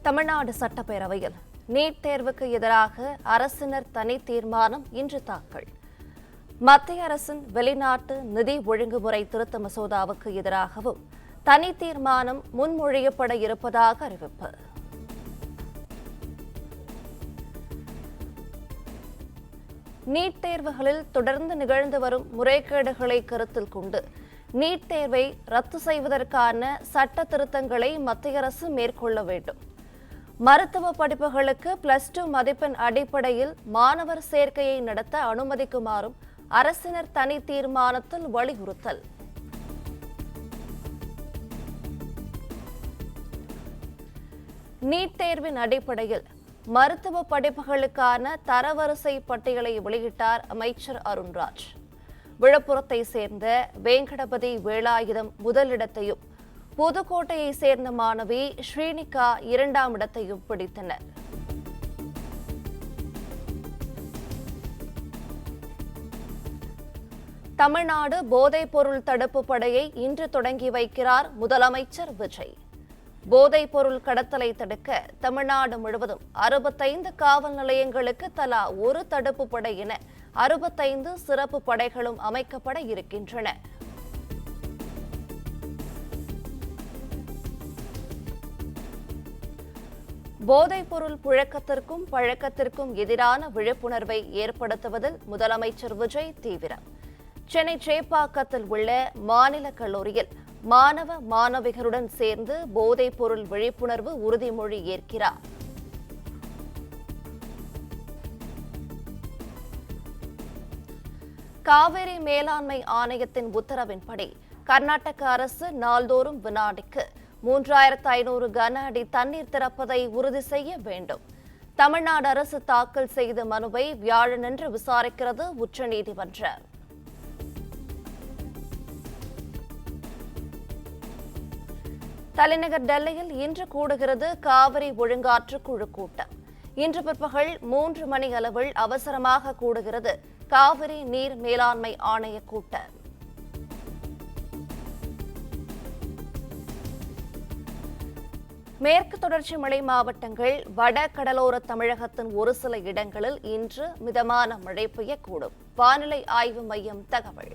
தமிழ்நாடு சட்டப்பேரவையில் நீட் தேர்வுக்கு எதிராக அரசினர் தனி தீர்மானம் இன்று தாக்கல். மத்திய அரசின் வெளிநாட்டு நிதி ஒழுங்குமுறை திருத்த மசோதாவுக்கு எதிராகவும் தனி தீர்மானம் முன்மொழியப்பட இருப்பதாக அறிவிப்பு. நீட் தேர்வுகளில் தொடர்ந்து நிகழ்ந்து வரும் முறைகேடுகளை கருத்தில் கொண்டு நீட் தேர்வை ரத்து செய்வதற்கான சட்ட திருத்தங்களை மத்திய அரசு மேற்கொள்ள வேண்டும். மருத்துவ படிப்புகளுக்கு +2 மதிப்பெண் அடிப்படையில் மாணவர் சேர்க்கையை நடத்த அனுமதிக்குமாறும் அரசினர் தனி தீர்மானத்தில் வலியுறுத்தல். நீட் தேர்வின் அடிப்படையில் மருத்துவ படிப்புகளுக்கான தரவரிசை பட்டியலை வெளியிட்டார் அமைச்சர் அருண்ராஜ். விழுப்புரத்தை சேர்ந்த வேங்கடபதி வேலாயுதம் முதலிடத்தையும் புதுக்கோட்டையை சேர்ந்த மாணவி ஸ்ரீனிகா 2ஆம் இடத்தையும் பிடித்தனர். தமிழ்நாடு போதைப்பொருள் தடுப்பு படையை இன்று தொடங்கி வைக்கிறார் முதலமைச்சர் விஜய். போதைப்பொருள் கடத்தலை தடுக்க தமிழ்நாடு முழுவதும் 65 காவல் நிலையங்களுக்கு தலா ஒரு தடுப்பு படை என 65 சிறப்பு படைகளும் அமைக்கப்பட இருக்கின்றன. போதைப்பொருள் புழக்கத்திற்கும் பழக்கத்திற்கும் எதிரான விழிப்புணர்வை ஏற்படுத்துவதில் முதலமைச்சர் விஜய் தீவிரம். சென்னை சேப்பாக்கத்தில் உள்ள மாநில கல்லூரியில் மாணவ மாணவிகளுடன் சேர்ந்து போதைப்பொருள் விழிப்புணர்வு உறுதிமொழி ஏற்கிறார். காவிரி மேலாண்மை ஆணையத்தின் உத்தரவின்படி கர்நாடக அரசு நாள்தோறும் வினாடிக்கு 3500 கன அடி தண்ணீர் திறப்பதை உறுதி செய்ய வேண்டும். தமிழ்நாடு அரசு தாக்கல் செய்த மனுவை வியாழனன்று விசாரிக்கிறது உச்சநீதிமன்றம். தலைநகர் டெல்லியில் இன்று கூடுகிறது காவிரி ஒழுங்காற்று குழு கூட்டம். இன்று பிற்பகல் 3 மணி அளவில் அவசரமாக கூடுகிறது காவிரி நீர் மேலாண்மை ஆணைய கூட்டம். மேற்கு தொடர்ச்சி மலை மாவட்டங்கள், வட கடலோர தமிழகத்தின் ஒரு சில இடங்களில் இன்று மிதமான மழை பெய்யக்கூடும். வானிலை ஆய்வு மையம் தகவல்.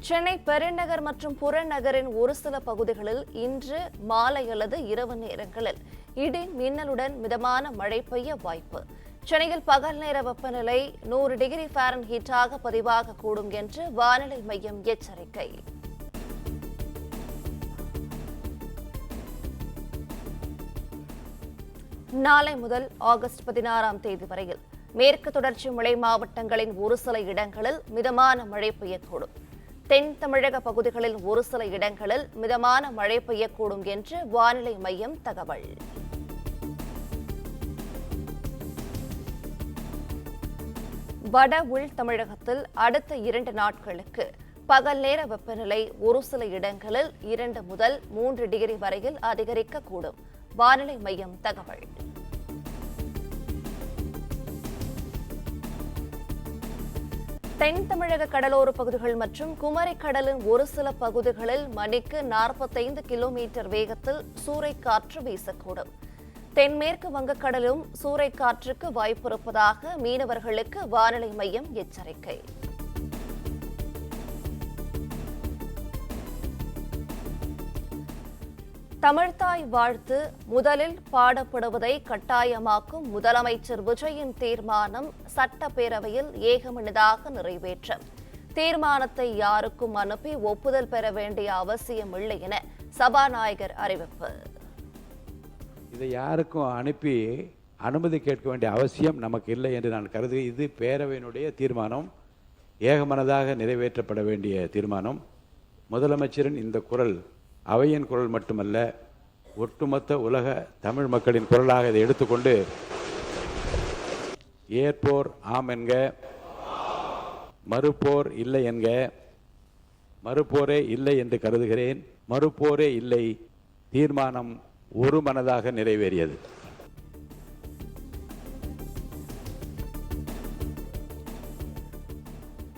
சென்னை பெருநகர் மற்றும் புறநகரின் ஒரு சில பகுதிகளில் இன்று மாலை அல்லது இரவு நேரங்களில் இடி மின்னலுடன் மிதமான மழை பெய்ய வாய்ப்பு. சென்னையில் பகல் நேர வெப்பநிலை 100 டிகிரி ஃபாரன்ஹீட்டாக பதிவாகக்கூடும் என்று வானிலை மையம் எச்சரிக்கை. நாளை முதல் ஆகஸ்ட் 16ஆம் தேதி வரையில் மேற்கு தொடர்ச்சி மலை மாவட்டங்களின் ஒரு சில இடங்களில் மிதமான மழை பெய்யக்கூடும். தென் தமிழக பகுதிகளில் ஒரு சில இடங்களில் மிதமான மழை பெய்யக்கூடும் என்று வானிலை மையம் தகவல். வட உள் தமிழகத்தில் அடுத்த 2 நாட்களுக்கு பகல் நேர வெப்பநிலை ஒரு சில இடங்களில் 2 முதல் 3 டிகிரி வரையில் அதிகரிக்கக்கூடும். வானிலை மையம் தகவல். தென் தமிழக கடலோர பகுதிகள் மற்றும் குமரி கடலின் ஒரு சில பகுதிகளில் மணிக்கு 45 கிலோமீட்டர் வேகத்தில் சூறைக்காற்று வீசக்கூடும். தென்மேற்கு வங்கக்கடலும் சூறைக்காற்றுக்கு வாய்ப்பிருப்பதாக மீனவர்களுக்கு வானிலை மையம் எச்சரிக்கை. தமிழ்த்தாய் வாழ்த்து முதலில் பாடப்படுவதை கட்டாயமாக்கும் முதலமைச்சர் விஜயின் தீர்மானம் சட்டப்பேரவையில் ஏகமனதாக நிறைவேற்றம். தீர்மானத்தை யாருக்கும் அனுப்பி ஒப்புதல் பெற வேண்டிய அவசியமில்லை என சபாநாயகர் அறிவிப்பு. இதை யாருக்கும் அனுப்பி அனுமதி கேட்க வேண்டிய அவசியம் நமக்கு இல்லை என்று நான் கருது. இது பேரவையினுடைய தீர்மானம், ஏகமனதாக நிறைவேற்றப்பட வேண்டிய தீர்மானம். முதலமைச்சரின் இந்த குரல் அவையின் குரல் மட்டுமல்ல, ஒட்டுமொத்த உலக தமிழ் மக்களின் குரலாக இதை எடுத்துக்கொண்டு ஏற்போர் ஆம் என்க, மறுப்போர் இல்லை என்க. மறுப்போரே இல்லை என்று கருதுகிறேன். மறுப்போரே இல்லை. தீர்மானம் ஒரு மனதாக நிறைவேறியது.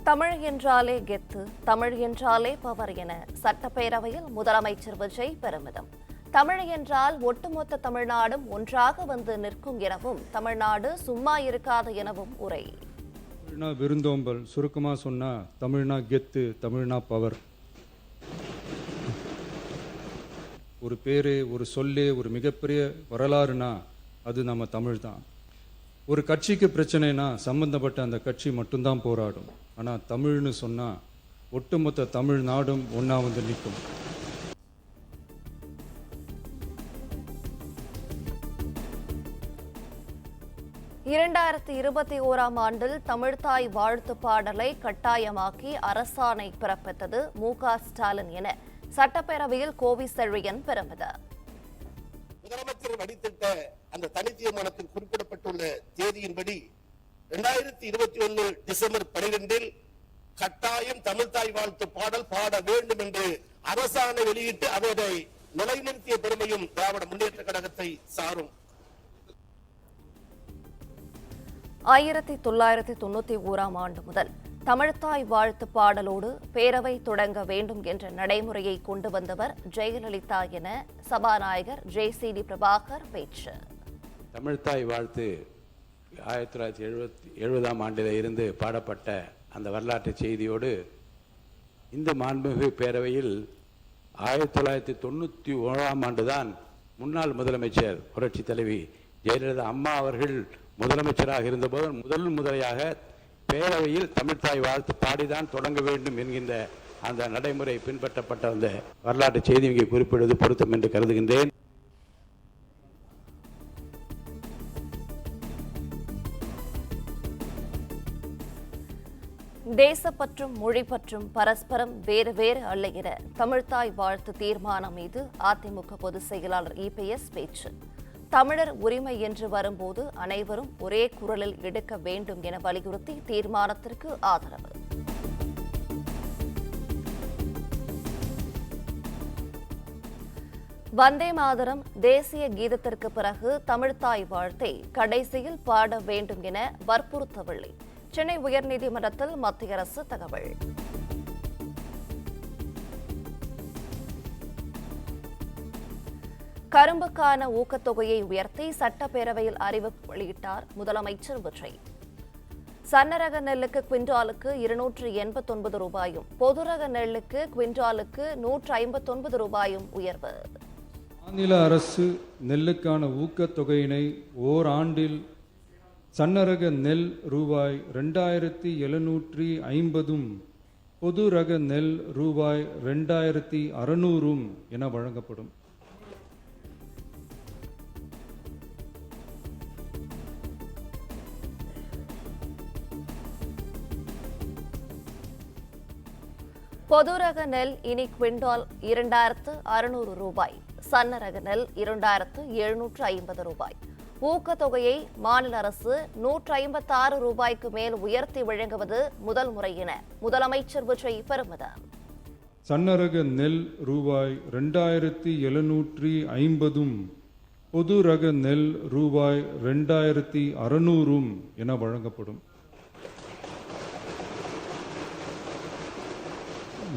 தமிழ் என்றாலே கெத்து, தமிழ் என்றாலே பவர் என சட்டப்பேரவையில் முதலமைச்சர் விஜய் பெருமிதம். தமிழ் என்றால் ஒட்டுமொத்த தமிழ்நாடும் ஒன்றாக வந்து நிற்கும் எனவும், தமிழ்நாடு சும்மா இருக்காது எனவும் உரை. தமிழ்னா விருந்தோம்பல், சுருக்கமாக சொன்னா தமிழ்னா கெத்து, தமிழ்னா பவர். ஒரு பேரு, ஒரு சொல்லு, ஒரு மிகப்பெரிய வரலாறுனா அது நம்ம தமிழ் தான். ஒரு கட்சிக்கு பிரச்சனைனா சம்பந்தப்பட்ட அந்த கட்சி மட்டும்தான் போராடும். ஆனால் தமிழ்னு சொன்னா ஒட்டுமொத்த தமிழ்நாடும் ஒன்றா வந்து நிற்கும். இரண்டாயிரத்தி 21ஆம் ஆண்டில் தமிழ்தாய் வாழ்த்து பாடலை கட்டாயமாக்கி அரசாணை பிறப்பித்தது மு.க. ஸ்டாலின் என சட்டப்பேரவையில் கோவி செழியன் பெருமிதம். முதலமைச்சர் வடித்திட்ட அந்த தனி தீர்மானத்தில் குறிப்பிடப்பட்டுள்ள தேதியின்படி 2021 டிசம்பர் 12 கட்டாயம் தமிழ்தாய் வாழ்த்து பாடல் பாட வேண்டும் என்று அரசாணை வெளியிட்டு அதனை நிலைநிறுத்திய பெருமையும் திராவிட முன்னேற்ற கழகத்தை சாரும். 1991ஆம் ஆண்டு முதல் தமிழ்தாய் வாழ்த்து பாடலோடு பேரவை தொடங்க வேண்டும் என்ற நடைமுறையை கொண்டு வந்தவர் ஜெயலலிதா என சபாநாயகர் ஜே.சி.டி. பிரபாகர் பேச்சு. தமிழ்தாய் வாழ்த்து 1970ஆம் ஆண்டில் இருந்து பாடப்பட்ட அந்த வரலாற்று செய்தியோடு இந்த மாண்புமிகு பேரவையில் 1991ஆம் ஆண்டுதான் முன்னாள் முதலமைச்சர் புரட்சி தலைவி ஜெயலலிதா அம்மா அவர்கள் முதலமைச்சராக இருந்தபோது முதலையாக பேரவையில் தமிழ்தாய் வாழ்த்து பாடிதான் தொடங்க வேண்டும் என்கின்ற அந்த நடைமுறை பின்பற்றப்பட்ட அந்த வரலாற்று செய்தி இங்கே குறிப்பிடுவது பொருத்தம் என்று கருதுகின்றேன். தேசப்பற்றும் மொழிப்பற்றும் பரஸ்பரம் வேறு வேறு அல்ல என தமிழ்தாய் வாழ்த்து தீர்மானம் மீது அதிமுக பொதுச் செயலாளர் இபிஎஸ் பேச்சு. தமிழர் உரிமை என்று வரும்போது அனைவரும் ஒரே குரலில் எடுக்க வேண்டும் என வலியுறுத்தி தீர்மானத்திற்கு ஆதரவு. வந்தே மாதரம் தேசிய கீதத்திற்கு பிறகு தமிழ்தாய் வாழ்த்தை கடைசியில் பாட வேண்டும் என வற்புறுத்தவில்லை. சென்னை உயர்நீதிமன்றத்தில் மத்திய அரசு தகவல். கரும்புக்கான ஊக்கத்தொகையை உயர்த்தி சட்டப்பேரவையில் அறிவிப்பு வெளியிட்டார் முதலமைச்சர் விஜய். சன்னரக நெல்லுக்கு குவிண்டாலுக்கு 289 ரூபாயும், பொதுரக நெல்லுக்கு குவிண்டாலுக்கு 159 ரூபாயும் உயர்வு. மாநில அரசு நெல்லுக்கான ஊக்கத்தொகையினை ஓராண்டில் சன்னரக நெல் ரூபாய் 2750 பொது ரக நெல் ரூபாய் 2600 என வழங்கப்படும். பொதுரக நெல் இனி குவிண்டால் 2600 ரூபாய், சன்னரக நெல் 2750 ரூபாய். ஊக்கத்தொகையை மாநில அரசு 156 ரூபாய்க்கு மேல் உயர்த்தி வழங்குவது முதல் முறை என முதலமைச்சர் விஜய் பெருமிதம். சன்னரக நெல் ரூபாய் 2750 பொது ரக நெல் ரூபாய் 2600 என வழங்கப்படும்.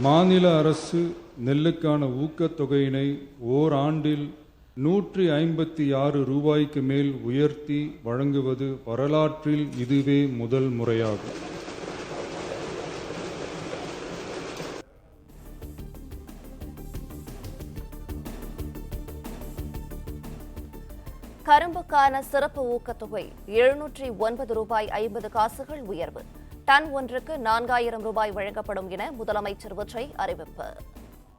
மாநில அரசு நெல்லுக்கான ஊக்கத்தொகையினை ஓராண்டில் 156 ரூபாய்க்கு மேல் உயர்த்தி வழங்குவது வரலாற்றில் இதுவே முதல் முறையாகும். கரும்புக்கான சிறப்பு ஊக்கத்தொகை 709 ரூபாய் 50 காசுகள் உயர்வு. டன் ஒன்றுக்கு 4000 ரூபாய் வழங்கப்படும் என முதலமைச்சர் விஜய் அறிவிப்பு.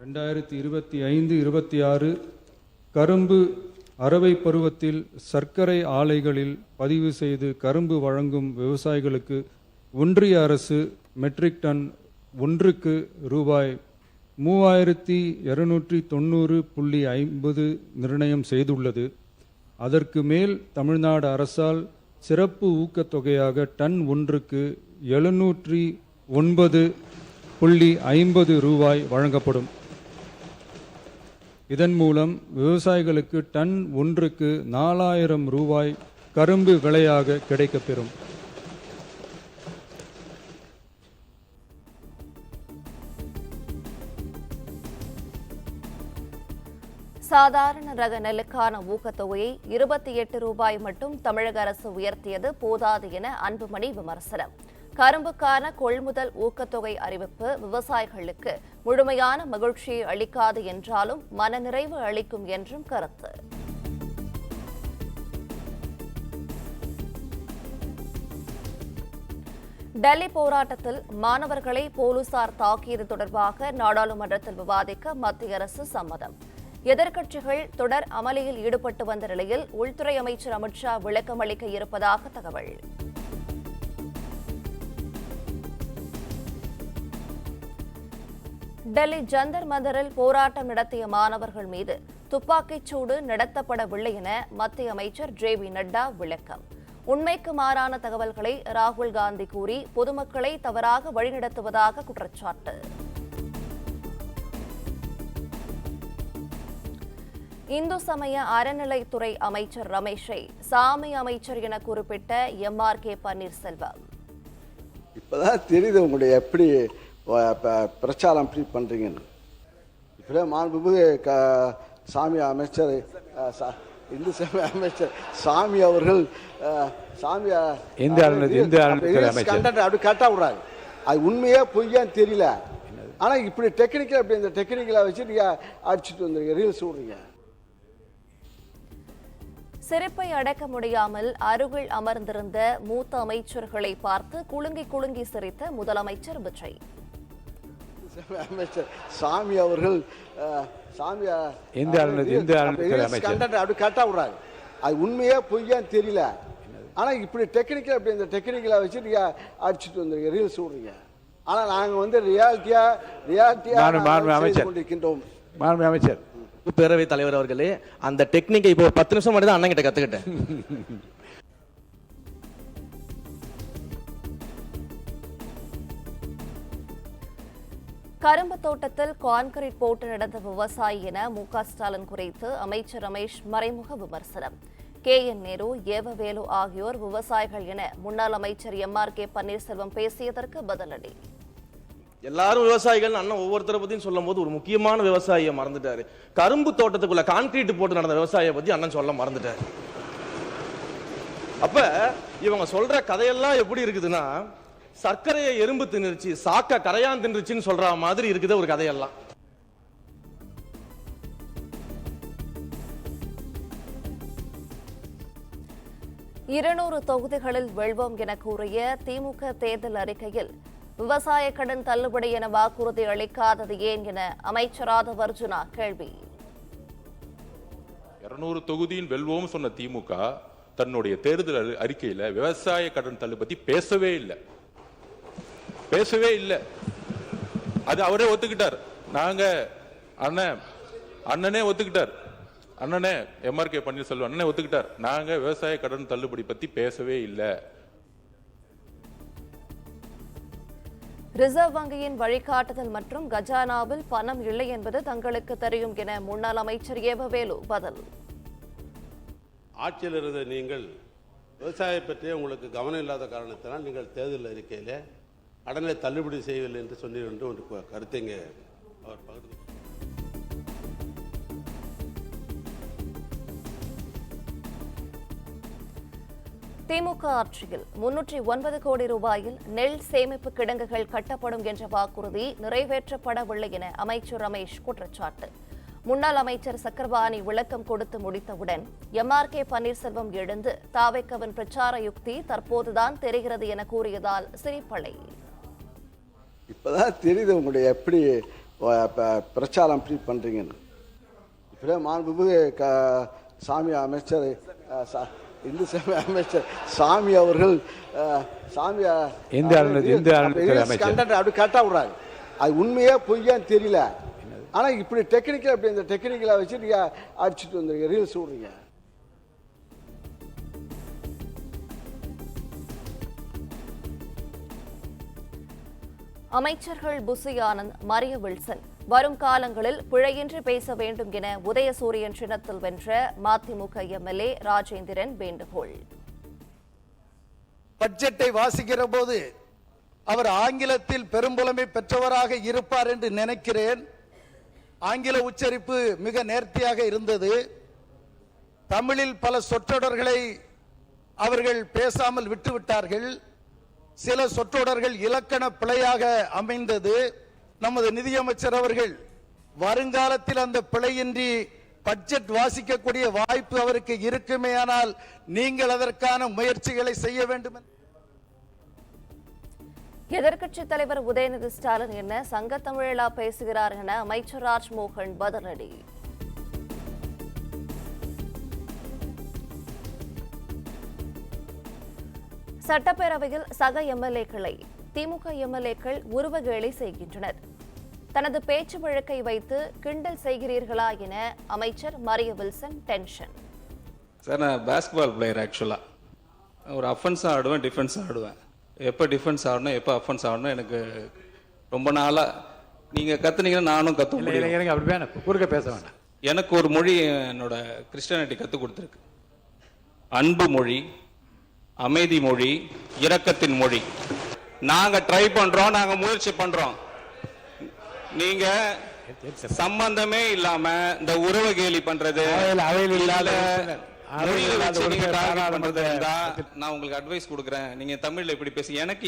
2025-26 கரும்பு அரவை பருவத்தில் சர்க்கரை ஆலைகளில் பதிவு செய்து கரும்பு வழங்கும் விவசாயிகளுக்கு ஒன்றிய அரசு மெட்ரிக் டன் ஒன்றுக்கு ரூபாய் 3290.50 நிர்ணயம் செய்துள்ளது. அதற்கு மேல் தமிழ்நாடு அரசால் சிறப்பு ஊக்கத்தொகையாக டன் ஒன்றுக்கு 709.50 ரூபாய் வழங்கப்படும். இதன் மூலம் விவசாயிகளுக்கு டன் ஒன்றுக்கு 4000 ரூபாய் கரும்பு விலையாக கிடைக்கப்பெறும். சாதாரண ரக நெல்லுக்கான ஊக்கத்தொகையை 28 ரூபாய் மட்டும் தமிழக அரசு உயர்த்தியது போதாது என அன்புமணி விமர்சனம். கரும்புக்கான கொள்முதல் ஊக்கத்தொகை அறிவிப்பு விவசாயிகளுக்கு முழுமையான மகிழ்ச்சியை அளிக்காது என்றாலும் மனநிறைவு அளிக்கும் என்றும் கருத்து. டெல்லி போராட்டத்தில் மாணவர்களை போலீசார் தாக்கியது தொடர்பாக நாடாளுமன்றத்தில் விவாதிக்க மத்திய அரசு சம்மதம். எதிர்க்கட்சிகள் தொடர் அமளியில் ஈடுபட்டு வந்த நிலையில் உள்துறை அமைச்சர் அமித்ஷா விளக்கம் அளிக்க இருப்பதாக தகவல். டெல்லி ஜந்தர் மந்தரில் போராட்டம் நடத்திய மாணவர்கள் மீது துப்பாக்கிச் சூடு நடத்தப்படவில்லை என மத்திய அமைச்சர் ஜே.பி. நட்டா விளக்கம். உண்மைக்கு மாறான தகவல்களை ராகுல் காந்தி கூறி பொதுமக்களை தவறாக வழிநடத்துவதாக குற்றச்சாட்டு. இந்து சமய அறநிலைத்துறை அமைச்சர் ரமேஷை சாமி அமைச்சர் என குறிப்பிட்ட எம்.ஆர்.கே. பன்னீர்செல்வம். இப்பதான் தெரியுது உங்களுடைய எப்படி பிரச்சாரம் எப்படி பண்றீங்கன்னு. இப்படியே மாண்புமிகு சாமி அமைச்சர் இந்து சமய அமைச்சர் சாமி அவர்கள் அப்படி கரெக்டா விடுறாங்க. அது உண்மையே பொய்யான்னு தெரியல. ஆனா இப்படி டெக்னிக்கல் அப்படி இந்த டெக்னிக்கலா வச்சு நீங்க அடிச்சுட்டு வந்துருங்க, ரீல்ஸ் விடுறீங்க. சிரிப்பை அடக்க முடியாமல் அருகில் அமர்ந்திருந்த மூத்த அமைச்சர்களை பார்த்து குலுங்கி குலுங்கி சிரித்த முதலமைச்சர் விஜய். அமைச்சர் சாமி அவர்கள் அப்படி கரெக்டா விடுறாங்க. அது உண்மையே பொய்யான்னு தெரியல. ஆனா இப்படி டெக்னிக்கல் அப்படி இந்த டெக்னிக்கலா வச்சு நீங்க அடிச்சுட்டு வந்துருங்க, ரீல்ஸ் விடுறீங்க. ஆனா நாங்க வந்து ரியாலிட்டியா கொண்டிருக்கின்றோம். அமைச்சர் பேரவைத் தலைவர் அவர்களே, அந்த டெக்னிக்கை இப்போ 10 நிமிஷம் மட்டும் தான் அண்ணன் கிட்ட கத்துக்கிட்டேன். கரும்பு தோட்டத்தில் கான்கிரீட் போட்டு நடந்த விவசாயி என மு.க. ஸ்டாலின் குறித்து அமைச்சர் ரமேஷ் மறைமுக விமர்சனம். கே.என். நேரு, ஏவவேலு ஆகியோர் விவசாயிகள் என முன்னாள் அமைச்சர் எம்.ஆர்.கே. பன்னீர்செல்வம் பேசியதற்கு பதிலடி. எல்லாரும் விவசாயிகள் அண்ணன் ஒவ்வொருத்தரை பத்தியும் சொல்லும் போது ஒரு முக்கியமான விவசாயியை மறந்துட்டாரு. கரும்பு தோட்டத்துக்குள்ள கான்கிரீட் போட்டு நடந்த விவசாயியை பத்தி அண்ணன் சொல்ல மறந்துட்டாரு. அப்ப இவங்க சொல்ற கதையெல்லாம் எப்படி இருக்குதுன்னா, சர்க்கரையை எறும்பு தின்னுருச்சு, சாக்க கரையான் தின்றுச்சுன்னு சொல்ற மாதிரி இருக்குது ஒரு கதையெல்லாம். இருநூறு தொகுதிகளில் வெல்வோம் என கூறிய திமுக தேர்தல் அறிக்கையில் விவசாய கடன் தள்ளுபடி என வாக்குறுதி அளிக்காதது ஏன் என அமைச்சர் ஆதவ் அர்ஜுனா கேள்வி. 200 தொகுதியில் வெல்வோம் சொன்ன திமுக தன்னுடைய தேர்தல் அறிக்கையில விவசாய கடன் தள்ளுபடி பேசவே இல்லை. அது அவரே ஒத்துக்கிட்டார். நாங்க அண்ணனே ஒத்துக்கிட்டார். அண்ணனே எம்.ஆர்.கே. பன்னீர்செல்வம் அண்ணனே ஒத்துக்கிட்டார். நாங்க விவசாய கடன் தள்ளுபடி பத்தி பேசவே இல்லை. ரிசர்வ் வங்கியின் வழிகாட்டுதல் மற்றும் கஜானாவில் பணம் இல்லை என்பது தங்களுக்கு தெரியும் என முன்னாள் அமைச்சர் ஏவவேலு பதில். ஆட்சியில் இருந்த நீங்கள் விவசாயம் பற்றிய உங்களுக்கு கவனம் இல்லாத காரணத்தினால் நீங்கள் தேர்தல் அறிக்கையில் கடனை தள்ளுபடி செய்யவில்லை என்று சொன்னீர்கள் என்று ஒரு கருத்தை இங்கே அவர் பகிர்ந்து. திமுக ஆட்சியில் 309 கோடி ரூபாயில் நெல் சேமிப்பு கிடங்குகள் கட்டப்படும் என்ற வாக்குறுதி நிறைவேற்றப்படவில்லை என அமைச்சர் ரமேஷ் குற்றச்சாட்டு. முன்னாள் அமைச்சர் சக்கரபாணி விளக்கம் கொடுத்து முடித்தவுடன் எம்.ஆர்.கே. பன்னீர்செல்வம் எழுந்து தாவேக்காவின் பிரச்சார யுக்தி தற்போதுதான் தெரிகிறது என கூறியதால் சிரிப்பலை. இப்பதான் தெரியுது உங்களுடைய எப்படி பிரச்சாரம் எப்படி பண்றீங்கன்னு. இப்படியே மாண்புமிகு சாமி அமைச்சர் இந்து சமய அமைச்சர் சாமி அவர்கள் அப்படி கரெக்டா விடுறாங்க. அது உண்மையே பொய்யான்னு தெரியல. ஆனா இப்படி டெக்னிக்கல் அப்படி இந்த டெக்னிக்கலா வச்சு நீங்க அடிச்சுட்டு வந்துருங்க, ரீல்ஸ் விடுறீங்க. அமைச்சர்கள் புசி ஆனந்த், மரிய வில்சன் வரும் காலங்களில் பிழையின்றி பேச வேண்டும் என உதயசூரியன் சின்னத்தில் வென்ற மதிமுக எம்எல்ஏ ராஜேந்திரன் வேண்டுகோள். பட்ஜெட்டை வாசிக்கிற போது அவர் ஆங்கிலத்தில் பெரும்புலமை பெற்றவராக இருப்பார் என்று நினைக்கிறேன். ஆங்கில உச்சரிப்பு மிக நேர்த்தியாக இருந்தது. தமிழில் பல சொற்றொடர்களை அவர்கள் பேசாமல் விட்டுவிட்டார்கள். சில சொற்றொடர்கள் இலக்கண பிழையாக அமைந்தது. நமது நிதியமைச்சர் அவர்கள் வருங்காலத்தில் அந்த பிழையின்றி பட்ஜெட் வாசிக்கக்கூடிய வாய்ப்பு அவருக்கு இருக்குமேயானால் நீங்கள் அதற்கான முயற்சிகளை செய்ய வேண்டும். எதிர்க்கட்சித் தலைவர் உதயநிதி ஸ்டாலின் என்ன சங்கத்தமிழா பேசுகிறார் என அமைச்சர் ராஜ்மோகன் பதிலடி. சட்டப்பேரவையில் சக எம்எல்ஏக்களை திமுக எம்எல்ஏக்கள் உருவகேலி செய்கின்றனர். தனது பேச்சு வழக்கை வைத்து கிண்டல் செய்கிறீர்களா என அமைச்சர் மரிய வில்சன் டென்ஷன். சார், நான் பேஸ்கெட்பால் பிளேயர். ஆக்சுவலாக ஒரு அஃபென்ஸாக ஆடுவேன், டிஃபென்ஸாக ஆடுவேன். எப்போ டிஃபென்ஸ் ஆடணும், எப்போ அஃபென்ஸ் ஆடணும் எனக்கு ரொம்ப நாளாக நீங்கள் கற்றுனீங்கன்னா நானும் கற்றுக்க அப்படி வேணாம், குறுக்க பேச வேண்டாம். எனக்கு ஒரு மொழி என்னோட கிறிஸ்டியானிட்டி கற்றுக் கொடுத்துருக்கு. அன்பு மொழி, அமைதி மொழி, இரக்கத்தின் மொழி. நாங்கள் ட்ரை பண்ணுறோம், நாங்கள் முயற்சி பண்ணுறோம். நீங்க சம்பந்தமே இல்லாம இந்த உறவு கேலி பண்றது நான் உங்களுக்கு அட்வைஸ் கொடுக்குறேன். நீங்க தமிழ்ல இப்படி பேசுங்க. எனக்கு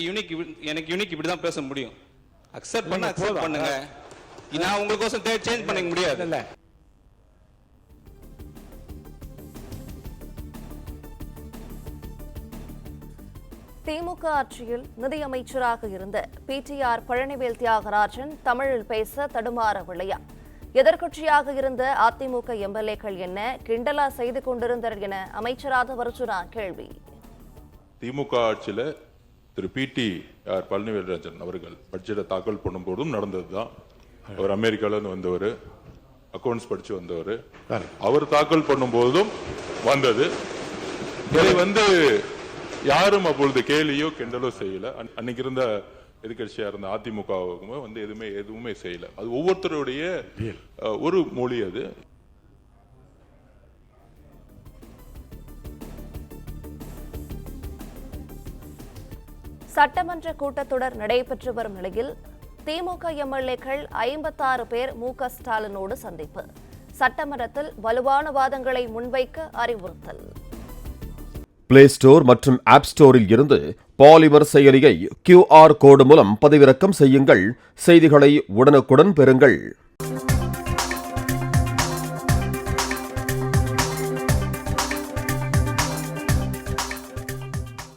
யூனிக் இப்படிதான் பேச முடியும். அக்செப்ட் பண்ணுங்க. நான் உங்களுக்கோசம் சேஞ்ச் பண்ணிக்க முடியாது. திமுக ஆட்சியில் நிதியமைச்சராக இருந்த பிடிஆர் பழனிவேல் தியாகராஜன் தமிழில் பேச தடுமாறவில்லையா? எதிர்க்கட்சியாக இருந்த அதிமுக எம்எல்ஏக்கள் என்ன கிண்டலா செய்து கொண்டிருந்தனர் என அமைச்சர் ஆதவ் அர்ஜுனா கேள்வி. திமுக ஆட்சியில திரு பிடிஆர் பழனிவேல்ராஜன் அவர்கள் பட்ஜெட்டை தாக்கல் பண்ணும்போதும் நடந்ததுதான். அவர் அமெரிக்கால இருந்து வந்தவர், அக்கௌண்ட்ஸ் படிச்சு வந்தவர். அவர் தாக்கல் பண்ணும்போதும் வந்தது. இதை யாரும் அப்பொழுது கேலியோ கிண்டலோ செய்யல. அன்னைக்கு இருந்த எதிர்கட்சியா இருந்த அதிமுகவுக்குமே எதுவுமே செய்யல. அது ஒவ்வொருத்தருடைய ஒரு மொழி. அது சட்டமன்ற கூட்டத்தொடர் நடைபெற்று வரும் நிலையில் திமுக எம்எல்ஏக்கள் 56 பேர் மு.க. ஸ்டாலினோடு சந்திப்பு. சட்டமன்றத்தில் வலுவான வாதங்களை முன்வைக்க அறிவுறுத்தல். பிளே ஸ்டோர் மற்றும் ஆப் ஸ்டோரில் இருந்து பாலிமர் செயலியை QR கோடு மூலம் பதிவிறக்கம் செய்யுங்கள். செய்திகளை உடனுக்குடன் பெறுங்கள்.